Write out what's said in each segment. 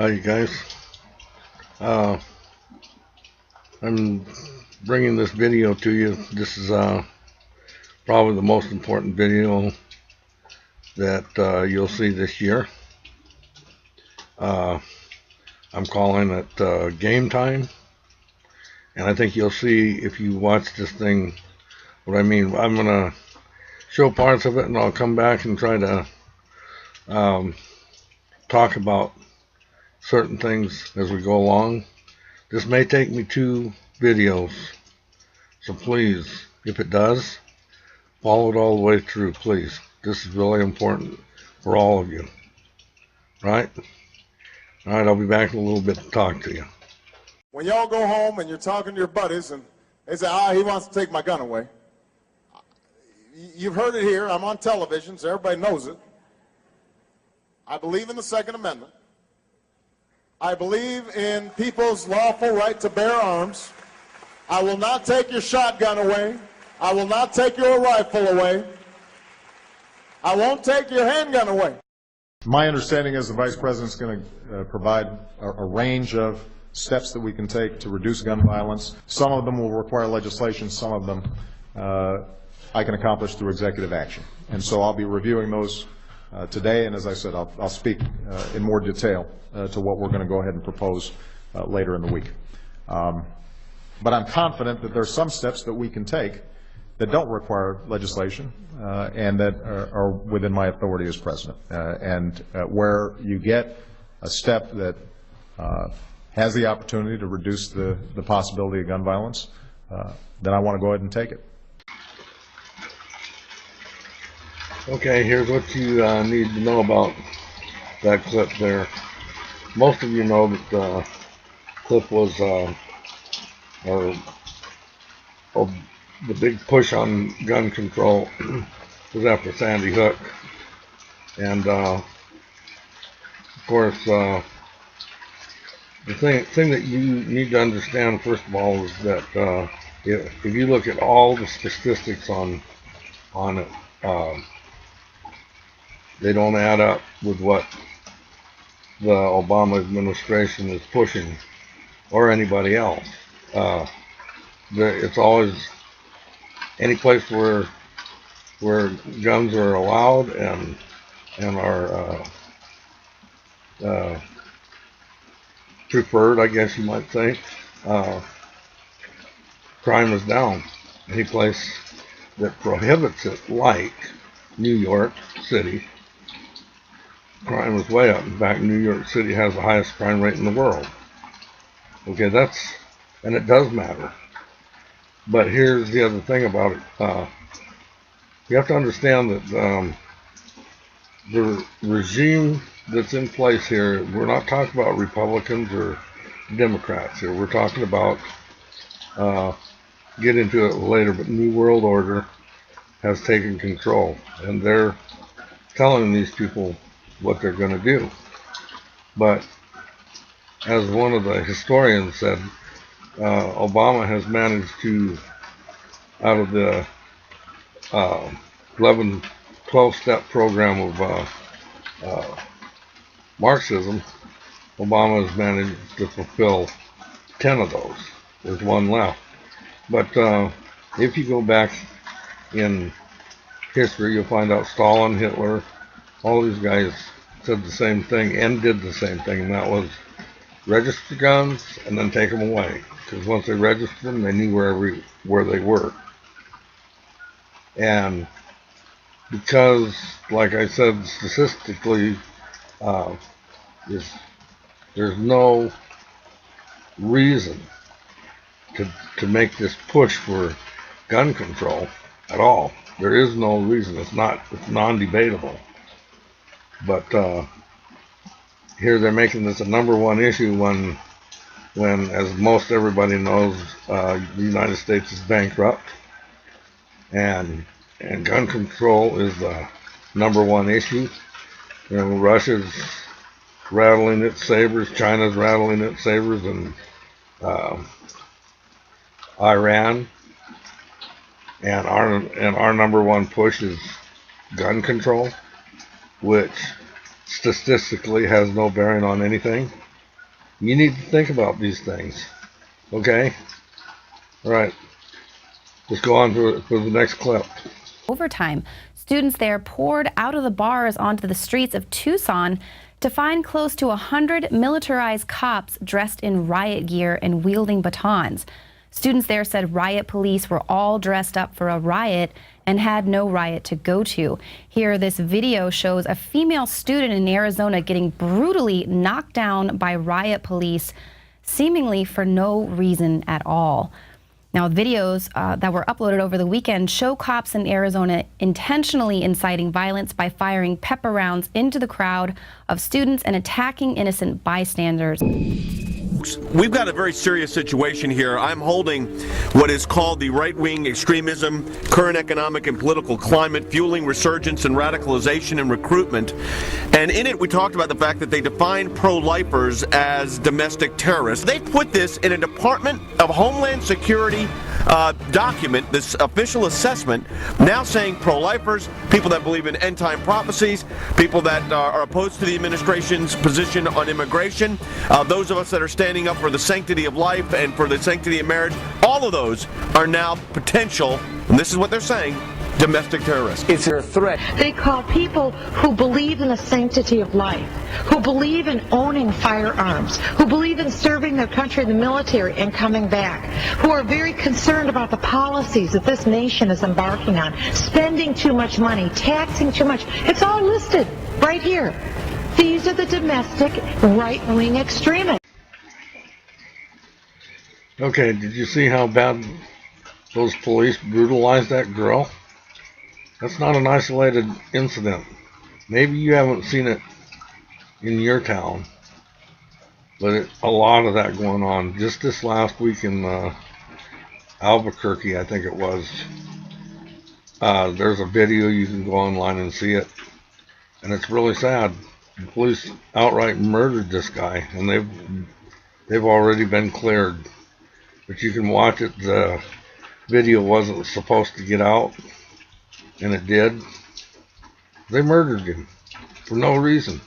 Hi, you guys. Uh, I'm bringing this video to you. This is probably the most important video that you'll see this year. I'm calling it Game Time, and I think you'll see if you watch this thing what I mean. I'm gonna show parts of it, and I'll come back and try to talk about certain things as we go along. This may take me 2 videos, so please, if it does, follow it all the way through, please. This is really important for all of you. Right? Alright, I'll be back in a little bit to talk to you. When y'all go home and you're talking to your buddies and they say, he wants to take my gun away. You've heard it here. I'm on television, so everybody knows it. I believe in the Second Amendment. I believe in people's lawful right to bear arms. I will not take your shotgun away. I will not take your rifle away. I won't take your handgun away. My understanding is the Vice President's going to provide a range of steps that we can take to reduce gun violence. Some of them will require legislation. Some of them I can accomplish through executive action. And so I'll be reviewing those today, and as I said, I'll speak in more detail to what we're going to go ahead and propose later in the week. But I'm confident that there are some steps that we can take that don't require legislation and that are within my authority as president. And where you get a step that has the opportunity to reduce the possibility of gun violence, then I want to go ahead and take it. Okay, here's what you need to know about that clip there. Most of you know that the clip was the big push on gun control was after Sandy Hook. And of course, the thing that you need to understand first of all is that if you look at all the statistics on it, they don't add up with what the Obama administration is pushing, or anybody else. It's always any place where guns are allowed and are preferred, I guess you might say, crime is down. Any place that prohibits it, like New York City, crime is way up. In fact, New York City has the highest crime rate in the world. Okay, and it does matter. But here's the other thing about it. You have to understand that the regime that's in place here, we're not talking about Republicans or Democrats here. We're talking about, get into it later, but New World Order has taken control. And they're telling these people what they're going to do. But as one of the historians said, Obama has managed to, out of the 12-step program of Marxism, Obama has managed to fulfill 10 of those. There's one left. But if you go back in history, you'll find out Stalin, Hitler, all these guys said the same thing and did the same thing, and that was register guns and then take them away. Because once they registered them, they knew where they were. And because, like I said, statistically, there's no reason to make this push for gun control at all. There is no reason. It's non-debatable. But here they're making this a #1 issue when, as most everybody knows, the United States is bankrupt, and gun control is the #1 issue. You know, Russia's rattling its sabers, China's rattling its sabers, and Iran, and our #1 push is gun control, which statistically has no bearing on anything. You need to think about these things. Okay? All right. Let's go on to the next clip. Overtime, students there poured out of the bars onto the streets of Tucson to find close to 100 militarized cops dressed in riot gear and wielding batons. Students there said riot police were all dressed up for a riot and had no riot to go to. Here, this video shows a female student in Arizona getting brutally knocked down by riot police, seemingly for no reason at all. Now, videos that were uploaded over the weekend show cops in Arizona intentionally inciting violence by firing pepper rounds into the crowd of students and attacking innocent bystanders. We've got a very serious situation here. I'm holding what is called the right-wing extremism, current economic and political climate, fueling resurgence and radicalization and recruitment. And in it, we talked about the fact that they define pro-lifers as domestic terrorists. They put this in a Department of Homeland Security document, this official assessment, now saying pro-lifers, people that believe in end-time prophecies, people that are opposed to the administration's position on immigration, those of us that are standing up for the sanctity of life and for the sanctity of marriage, all of those are now potential, and this is what they're saying, domestic terrorists. It's a threat. They call people who believe in the sanctity of life, who believe in owning firearms, who believe in serving their country in the military and coming back, who are very concerned about the policies that this nation is embarking on, spending too much money, taxing too much. It's all listed right here. These are the domestic right-wing extremists. Okay, did you see how bad those police brutalized that girl? That's not an isolated incident. Maybe you haven't seen it in your town, but a lot of that going on. Just this last week in Albuquerque, I think it was. There's a video, you can go online and see it, and it's really sad. The police outright murdered this guy, and they've already been cleared. But you can watch it. The video wasn't supposed to get out, and it did. They murdered him for no reason.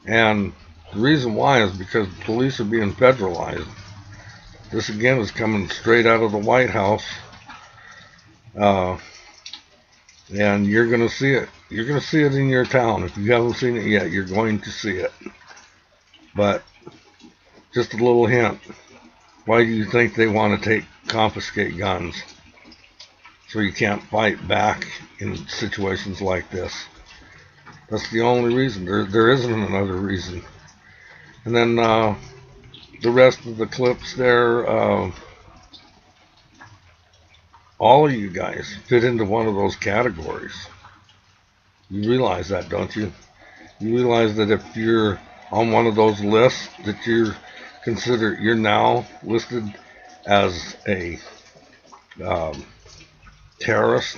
And the reason why is because the police are being federalized. This again is coming straight out of the White House. And you're going to see it. You're going to see it in your town. If you haven't seen it yet, you're going to see it. But just a little hint. Why do you think they want to confiscate guns? So you can't fight back in situations like this. That's the only reason. There isn't another reason. And then the rest of the clips there, all of you guys fit into one of those categories. You realize that, don't you? You realize that if you're on one of those lists, that you're now listed as a terrorist.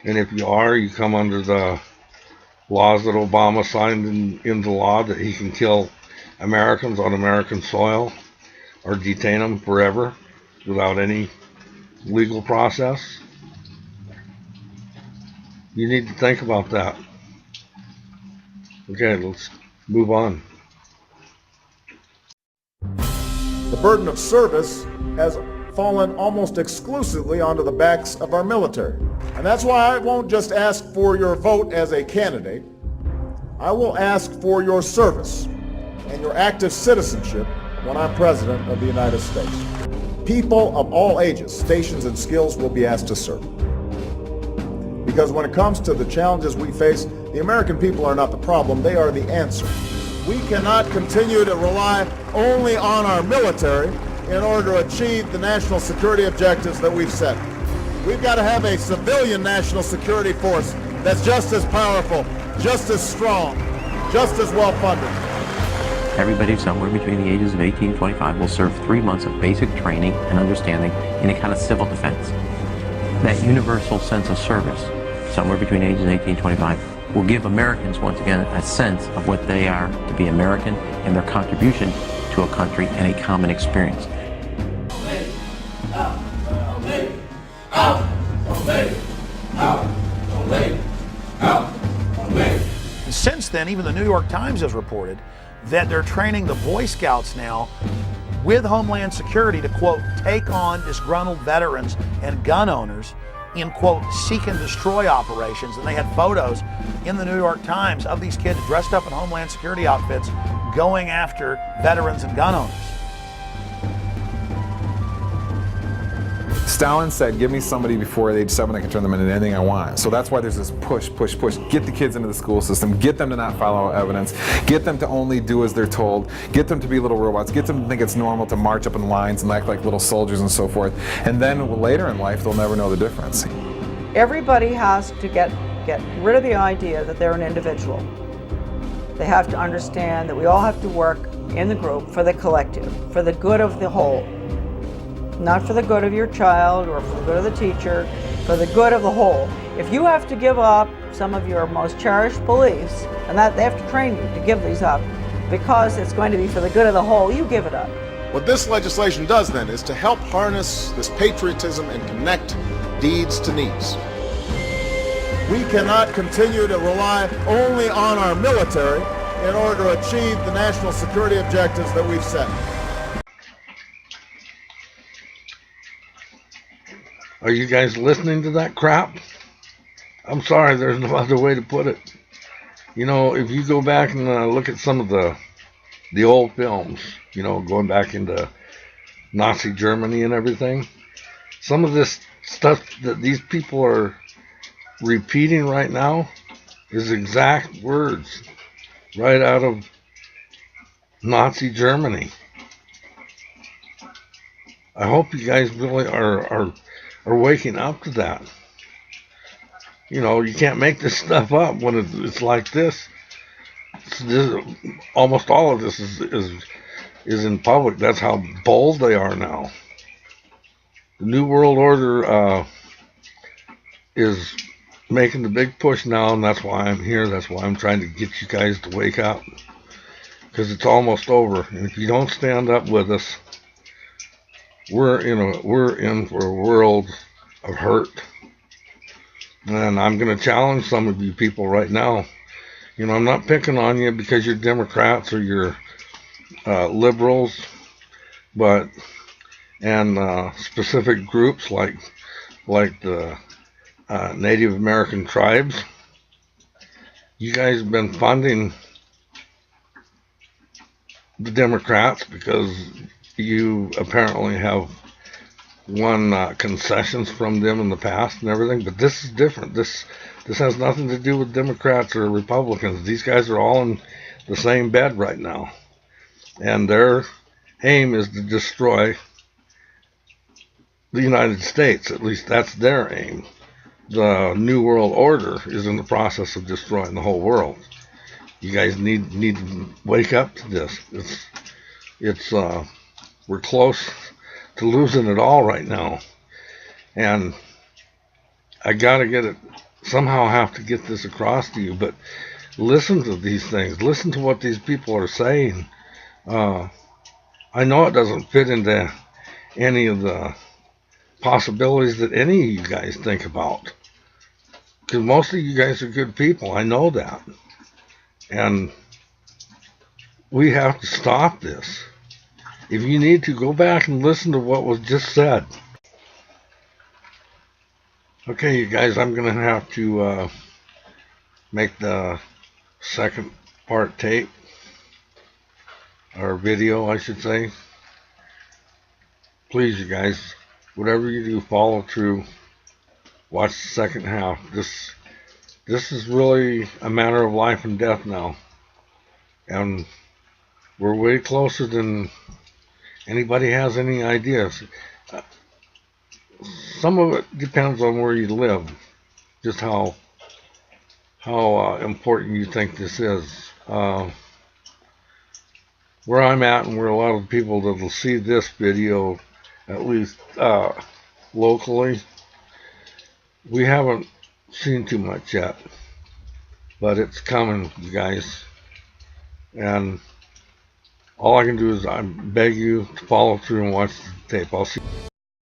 And if you are, you come under the laws that Obama signed into law that he can kill Americans on American soil or detain them forever without any legal process. You need to think about that. Okay, let's move on. The burden of service has fallen almost exclusively onto the backs of our military. And that's why I won't just ask for your vote as a candidate. I will ask for your service and your active citizenship when I'm President of the United States. People of all ages, stations, and skills will be asked to serve. Because when it comes to the challenges we face, the American people are not the problem, they are the answer. We cannot continue to rely only on our military in order to achieve the national security objectives that we've set. We've got to have a civilian national security force that's just as powerful, just as strong, just as well funded. Everybody somewhere between the ages of 18 and 25 will serve 3 months of basic training and understanding in a kind of civil defense. That universal sense of service, somewhere between ages 18 and 25, will give Americans, once again, a sense of what they are to be American and their contribution to a country and a common experience. Since then, even the New York Times has reported that they're training the Boy Scouts now with Homeland Security to, quote, take on disgruntled veterans and gun owners in, quote, seek and destroy operations. And they had photos in the New York Times of these kids dressed up in Homeland Security outfits going after veterans and gun owners. Stalin said, give me somebody before age 7 that can turn them into anything I want. So that's why there's this push. Get the kids into the school system. Get them to not follow evidence. Get them to only do as they're told. Get them to be little robots. Get them to think it's normal to march up in lines and act like little soldiers and so forth. And then later in life, they'll never know the difference. Everybody has to get rid of the idea that they're an individual. They have to understand that we all have to work in the group for the collective, for the good of the whole. Not for the good of your child or for the good of the teacher, for the good of the whole. If you have to give up some of your most cherished beliefs, and that they have to train you to give these up because it's going to be for the good of the whole, you give it up. What this legislation does then is to help harness this patriotism and connect deeds to needs. We cannot continue to rely only on our military in order to achieve the national security objectives that we've set. Are you guys listening to that crap? I'm sorry, there's no other way to put it. You know, if you go back and look at some of the old films, you know, going back into Nazi Germany and everything, some of this stuff that these people are repeating right now is exact words right out of Nazi Germany. I hope you guys really are waking up to that. You know, you can't make this stuff up when it's like this. Almost all of this is in public. That's how bold they are now. The New World Order is making the big push now, and that's why I'm here. That's why I'm trying to get you guys to wake up, because it's almost over. And if you don't stand up with us, we're in for a world of hurt. And I'm going to challenge some of you people right now. You know, I'm not picking on you because you're Democrats or you're liberals, but specific groups like the Native American tribes. You guys have been funding the Democrats because you apparently have won concessions from them in the past and everything, but this is different. This has nothing to do with Democrats or Republicans. These guys are all in the same bed right now, and their aim is to destroy the United States. At least that's their aim. The New World Order is in the process of destroying the whole world. You guys need to wake up to this. It's we're close to losing it all right now, and I gotta get it, somehow have to get this across to you. But listen to these things, listen to what these people are saying. I know it doesn't fit into any of the possibilities that any of you guys think about, because most of you guys are good people. I know that, and we have to stop this. If you need to, go back and listen to what was just said. Okay, you guys, I'm going to have to make the second part tape, or video, I should say. Please, you guys, whatever you do, follow through. Watch the second half. This is really a matter of life and death now. And we're way closer than anybody has any ideas. Some of it depends on where you live, just how important you think this is. Where I'm at, and where a lot of people that will see this video, at least locally, we haven't seen too much yet, but it's coming, you guys. And all I can do is I beg you to follow through and watch the tape. I'll see you.